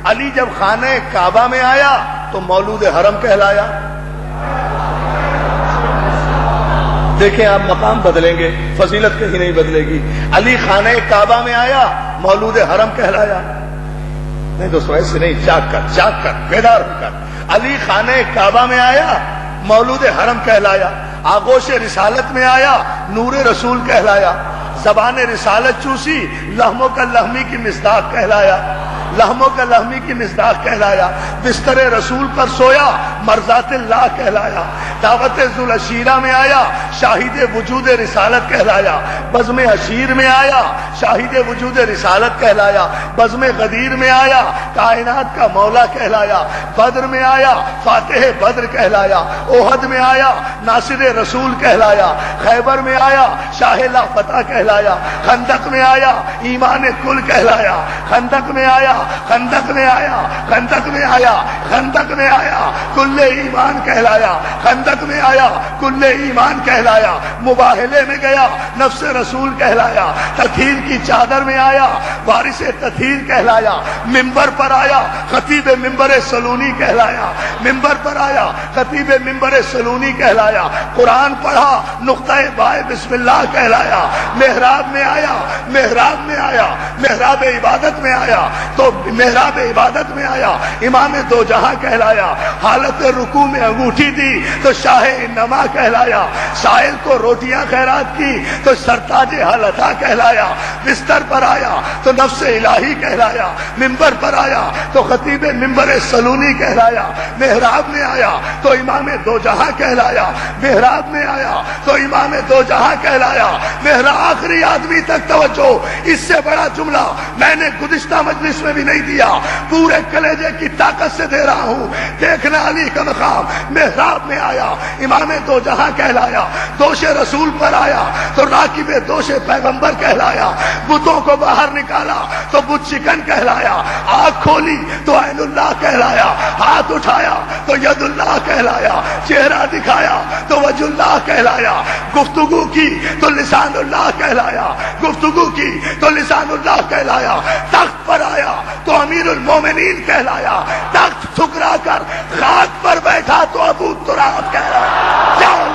علی جب خانہ کعبہ میں آیا تو مولود حرم کہلایا۔ دیکھیں آپ مقام بدلیں گے، فضیلت کہیں نہیں بدلے گی۔ علی خانہ کعبہ میں آیا، مولود حرم کہلایا۔ نہیں دوستو ایسے نہیں، جاگ کر بیدار ہو کر، علی خانہ کعبہ میں آیا، مولود حرم کہلایا۔ آغوش رسالت میں آیا، نور رسول کہلایا۔ زبان رسالت چوسی، لحموں کا لحمی کی مصداق کہلایا، لحموں کا لحمی کی مصداق کہلایا۔ بستر رسول پر سویا، مرضات اللہ کہلایا۔ دعوت ذوالعشیرہ میں آیا، شاہد وجود رسالت کہلایا۔ بزم عشیر میں آیا، شاہد وجود رسالت کہلایا۔ بزم غدیر میں آیا، کائنات کا مولا کہلایا۔ بدر میں آیا، فاتح بدر کہلایا۔ احد میں آیا، ناصر رسول کہلایا۔ خیبر میں آیا، شاہ لا فتح کہلایا۔ خندق میں آیا، ایمان کل کہلایا۔ خندق میں آیا، خندق میں آیا، خندق میں آیا، خندق میں آیا، کل ایمان کہلایا۔ خندق میں آیا، کل ایمان کہلایا۔ مباہلے میں گیا، نفس رسول کہلایا۔ تطہیر کی چادر میں آیا، وارث تطہیر کہلایا۔ ممبر پر آیا، خطیب ممبر سلونی کہلایا۔ ممبر پر آیا، خطیب ممبر سلونی کہلایا۔ قرآن پڑھا، نقطہ بائے بسم اللہ کہلایا۔ محراب میں آیا، محراب میں آیا، محراب عبادت میں آیا تو محراب عبادت میں آیا، امام دو جہاں کہلایا۔ حالت رکوع میں انگوٹھی دی تو شاہ انما کہلایا۔ سائل کو روٹیاں خیرات کی تو سرتاج حلتا کہلایا۔ بستر پر آیا تو نفس الہی کہلایا۔ ممبر پر آیا تو خطیب ممبر سلونی کہلایا۔ محراب میں آیا تو امام دو جہاں کہلایا۔ محراب میں آیا تو امام دو جہاں کہلایا۔ محراب آخری آدمی تک توجہ، اس سے بڑا جملہ میں نے گزشتہ مجلس میں بھی نہیں دیا، پورے کلیجے کی طاقت سے دے رہا ہوں۔ دیکھنا علی کا مقام، محراب میں آیا، امام دو جہاں کہلایا۔ دوش رسول پر آیا تو راکب دوش پیغمبر کہلایا۔ بتوں کو باہر نکالا تو بت شکن کہلایا۔ آنکھ کھولی تو عین اللہ کہلایا۔ ہاتھ اٹھایا تو ید اللہ کہلایا۔ چہرہ دکھایا تو وجہ اللہ کہلایا۔ گفتگو کی تو لسان اللہ کہلایا۔ گفتگو کی تو لسان اللہ کہلایا۔ تخت پر آیا تو امیر المومنین کہلایا۔ تخت ٹھکرا کر خاک پر بیٹھا تو ابو تراب کہلایا۔